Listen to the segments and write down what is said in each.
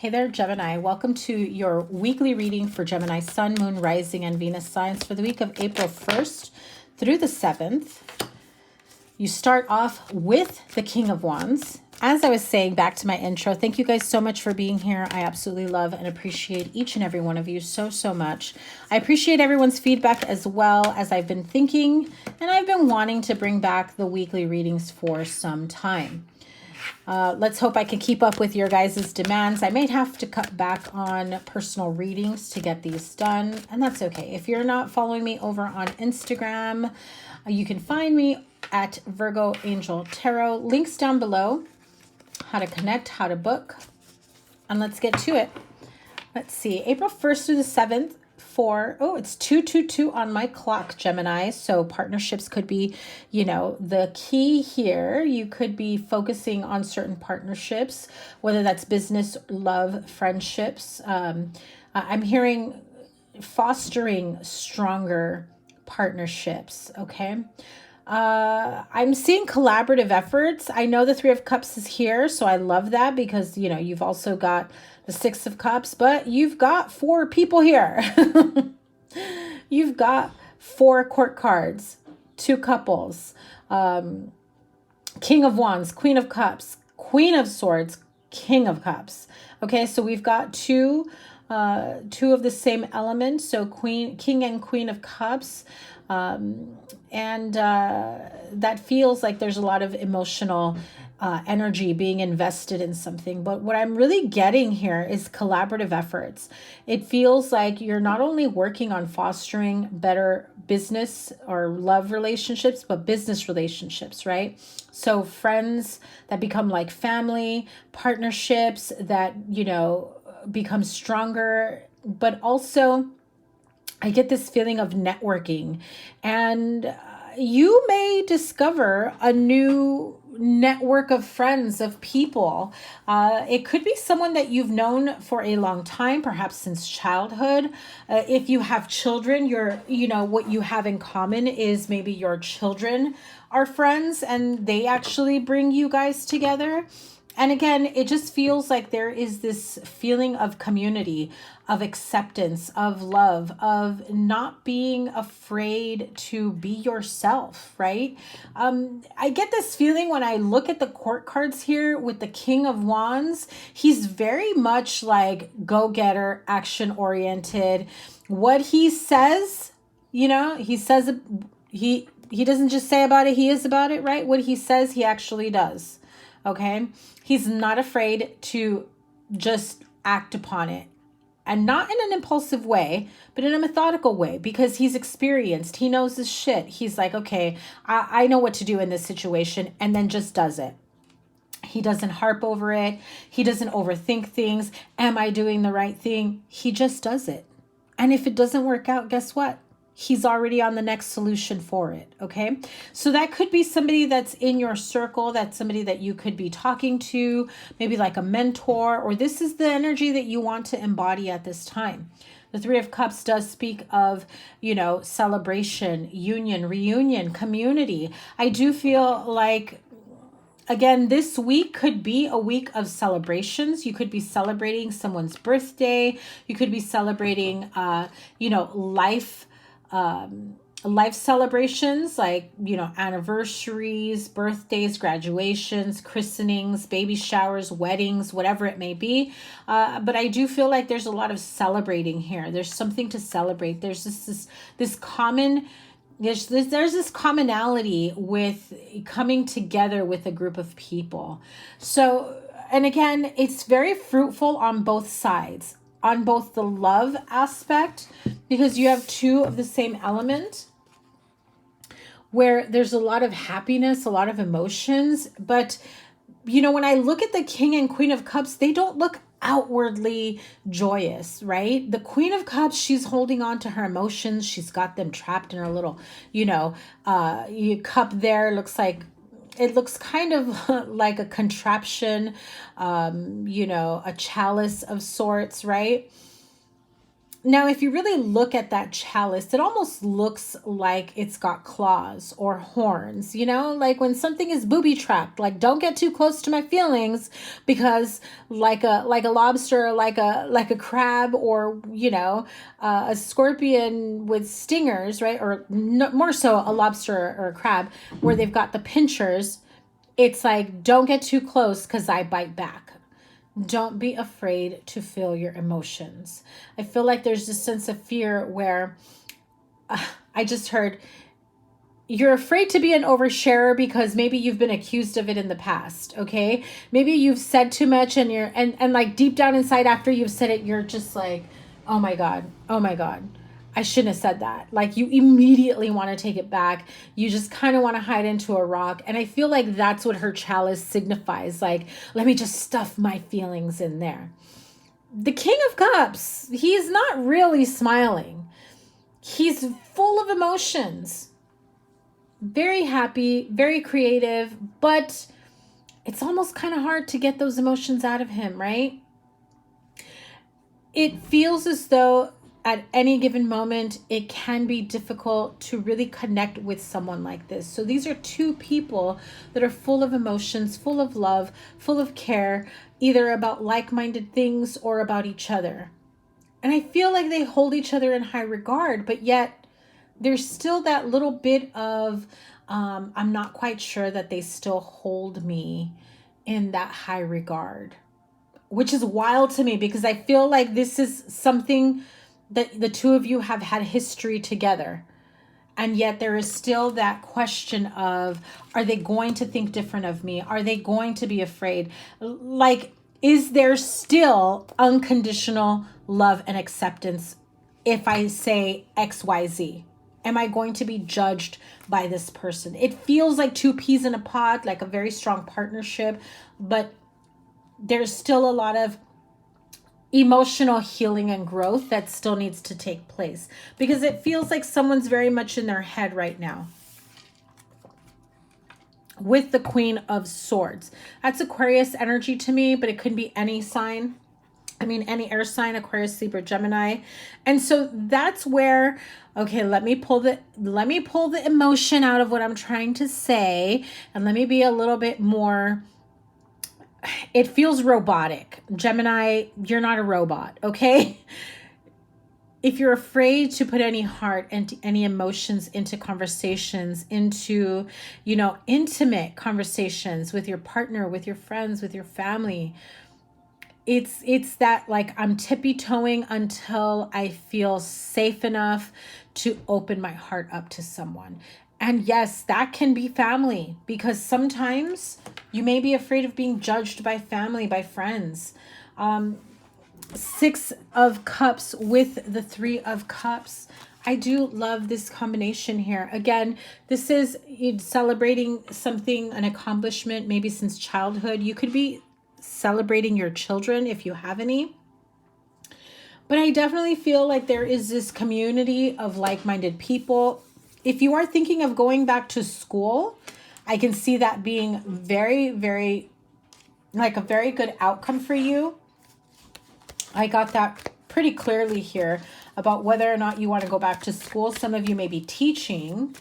Hey there, Gemini. Welcome to your weekly reading for Gemini Sun, Moon, Rising, and Venus signs for the week of April 1st through the 7th. You start off with the King of Wands. As I was saying back to my intro, thank you guys so much for being here. I absolutely love and appreciate each and every one of you so much. I appreciate everyone's feedback as well, as I've been thinking and I've been wanting to bring back the weekly readings for some time. Let's hope I can keep up with your guys' demands. I may have to cut back on personal readings to get these done, and that's okay. If you're not following me over on Instagram, you can find me at Virgo Angel Tarot. Links down below, how to connect, how to book, and let's get to it. Let's see, April 1st through the 7th. It's 222 on my clock, Gemini. So partnerships could be, the key here. You could be focusing on certain partnerships, whether that's business, love, friendships. I'm hearing fostering stronger partnerships. Okay. I'm seeing collaborative efforts. I know the Three of Cups is here, so I love that because, you've also got the Six of Cups, but you've got 4 people here. You've got 4 court cards, 2 couples, King of Wands, Queen of Cups, Queen of Swords, King of Cups. Okay, so we've got two of the same element. So King and Queen of Cups. And that feels like there's a lot of emotional energy being invested in something. But what I'm really getting here is collaborative efforts. It feels like you're not only working on fostering better business or love relationships, but business relationships, right? So friends that become like family, partnerships that, become stronger, but also I get this feeling of networking, and you may discover a new network of friends, of people. It could be someone that you've known for a long time, perhaps since childhood. If you have children, what you have in common is maybe your children are friends and they actually bring you guys together. And again, it just feels like there is this feeling of community, of acceptance, of love, of not being afraid to be yourself, right? I get this feeling when I look at the court cards here with the King of Wands. He's very much like go-getter, action-oriented. What he says, he says he doesn't just say about it, he is about it, right? What he says, he actually does. Okay. He's not afraid to just act upon it, and not in an impulsive way, but in a methodical way, because he's experienced. He knows his shit. He's like, okay, I know what to do in this situation, and then just does it. He doesn't harp over it. He doesn't overthink things. Am I doing the right thing? He just does it. And if it doesn't work out, guess what? He's already on the next solution for it. Okay. So that could be somebody that's in your circle. That's somebody that you could be talking to, maybe like a mentor, or this is the energy that you want to embody at this time. The Three of Cups does speak of, celebration, union, reunion, community. I do feel like, again, this week could be a week of celebrations. You could be celebrating someone's birthday. You could be celebrating, life celebrations like, anniversaries, birthdays, graduations, christenings, baby showers, weddings, whatever it may be. But I do feel like there's a lot of celebrating here. There's something to celebrate. There's this commonality with coming together with a group of people. So, and again, it's very fruitful on both sides. On both the love aspect, because you have 2 of the same element, where there's a lot of happiness, a lot of emotions. But, when I look at the King and Queen of Cups, they don't look outwardly joyous, right? The Queen of Cups, she's holding on to her emotions. She's got them trapped in her little, cup there. It looks kind of like a contraption, a chalice of sorts, right? Now, if you really look at that chalice, it almost looks like it's got claws or horns, you know, like when something is booby trapped, like don't get too close to my feelings, because like a lobster, like a crab, or, you know, a scorpion with stingers, right? Or no, more so a lobster or a crab where they've got the pinchers. It's like, don't get too close because I bite back. Don't be afraid to feel your emotions. I feel like there's this sense of fear where I just heard you're afraid to be an oversharer because maybe you've been accused of it in the past. Okay. Maybe you've said too much and and like deep down inside after you've said it, you're just like, oh my God, I shouldn't have said that. Like you immediately want to take it back. You just kind of want to hide into a rock. And I feel like that's what her chalice signifies. Like, let me just stuff my feelings in there. The King of Cups, he's not really smiling. He's full of emotions. Very happy, very creative, but it's almost kind of hard to get those emotions out of him, right? It feels as though at any given moment, it can be difficult to really connect with someone like this. So these are two people that are full of emotions, full of love, full of care, either about like-minded things or about each other. And I feel like they hold each other in high regard, but yet there's still that little bit of, I'm not quite sure that they still hold me in that high regard, which is wild to me because I feel like this is something that the two of you have had history together. And yet there is still that question of, are they going to think different of me? Are they going to be afraid? Like, is there still unconditional love and acceptance if I say XYZ? Am I going to be judged by this person? It feels like two peas in a pod, like a very strong partnership, but there's still a lot of emotional healing and growth that still needs to take place because it feels like someone's very much in their head right now with the Queen of Swords. That's Aquarius energy to me, but it could be any sign. I mean, any air sign, Aquarius, Libra, Gemini. And so that's where, okay, let me pull the emotion out of what I'm trying to say, and let me be a little bit more. It feels robotic. Gemini, you're not a robot, okay? If you're afraid to put any heart and any emotions into conversations, into, you know, intimate conversations with your partner, with your friends, with your family, it's that like I'm tippy-toeing until I feel safe enough to open my heart up to someone. And yes, that can be family, because sometimes you may be afraid of being judged by family, by friends. Six of Cups with the Three of Cups. I do love this combination here. Again, this is celebrating something, an accomplishment, maybe since childhood. You could be celebrating your children if you have any. But I definitely feel like there is this community of like-minded people. If you are thinking of going back to school, I can see that being very, very, like a very good outcome for you. I got that pretty clearly here about whether or not you want to go back to school. Some of you may be teaching,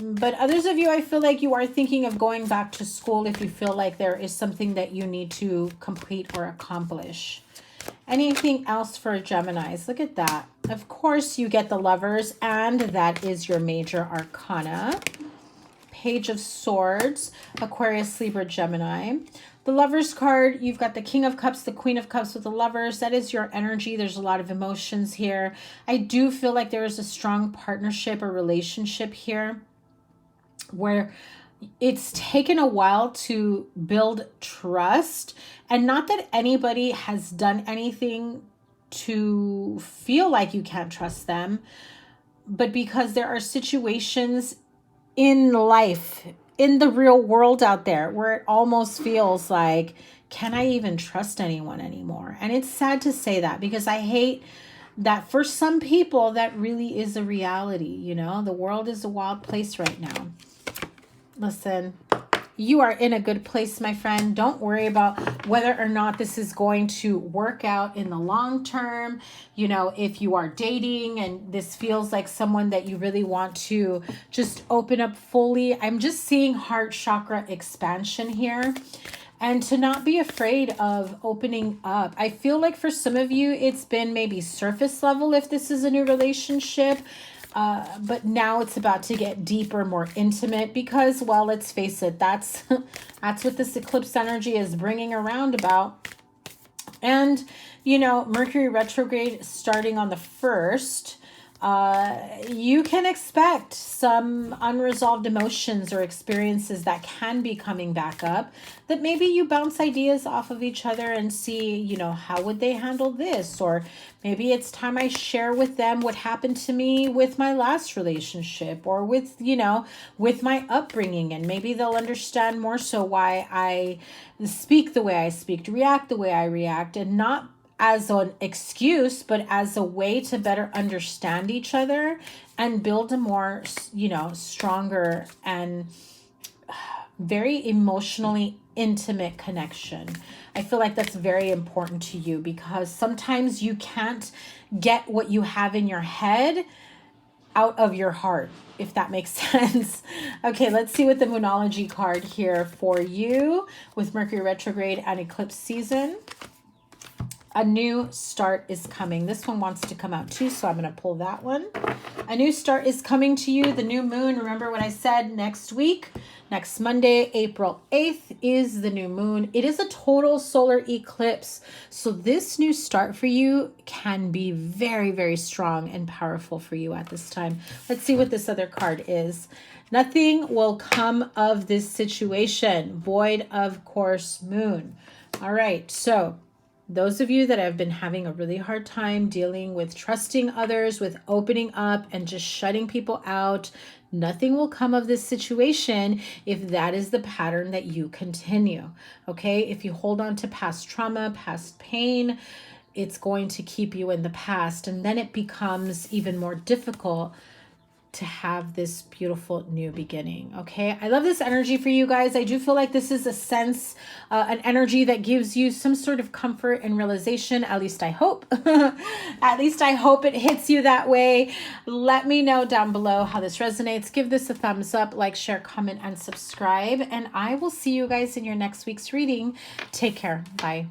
but others of you, I feel like you are thinking of going back to school if you feel like there is something that you need to complete or accomplish. Anything else for Geminis? Look at that. Of course, you get the Lovers, and that is your major arcana. Page of Swords, Aquarius, Libra, Gemini. The Lovers card, you've got the King of Cups, the Queen of Cups with the Lovers. That is your energy. There's a lot of emotions here. I do feel like there is a strong partnership or relationship here where it's taken a while to build trust, and not that anybody has done anything to feel like you can't trust them, but because there are situations in life, in the real world out there, where it almost feels like, can I even trust anyone anymore? And it's sad to say that, because I hate that for some people, that really is a reality. You know, the world is a wild place right now. Listen, you are in a good place, my friend. Don't worry about whether or not this is going to work out in the long term. You know, if you are dating and this feels like someone that you really want to just open up fully, I'm just seeing heart chakra expansion here. And to not be afraid of opening up. I feel like for some of you, it's been maybe surface level if this is a new relationship. But now it's about to get deeper, more intimate, because, well, let's face it, that's what this eclipse energy is bringing around about. And, you know, Mercury retrograde starting on the 1st. You can expect some unresolved emotions or experiences that can be coming back up, that maybe you bounce ideas off of each other and see, you know, how would they handle this? Or maybe it's time I share with them what happened to me with my last relationship, or with, you know, with my upbringing. And maybe they'll understand more so why I speak the way I speak, react the way I react, and not as an excuse, but as a way to better understand each other and build a more, you know, stronger and very emotionally intimate connection. I feel like that's very important to you, because sometimes you can't get what you have in your head out of your heart, if that makes sense. Okay, let's see what the Moonology card here for you with Mercury retrograde and eclipse season. A new start is coming. This one wants to come out too, so I'm going to pull that one. A new start is coming to you. The new moon, remember what I said, next week, next Monday, April 8th is the new moon. It is a total solar eclipse. So this new start for you can be very, very strong and powerful for you at this time. Let's see what this other card is. Nothing will come of this situation. Void of course, moon. All right, so those of you that have been having a really hard time dealing with trusting others, with opening up and just shutting people out, nothing will come of this situation if that is the pattern that you continue. Okay, if you hold on to past trauma, past pain, it's going to keep you in the past, and then it becomes even more difficult to have this beautiful new beginning. Okay, I love this energy for you guys. I do feel like this is a sense, an energy that gives you some sort of comfort and realization. At least I hope. At least I hope it hits you that way. Let me know down below how this resonates. Give this a thumbs up, like, share, comment, and subscribe. And I will see you guys in your next week's reading. Take care. Bye.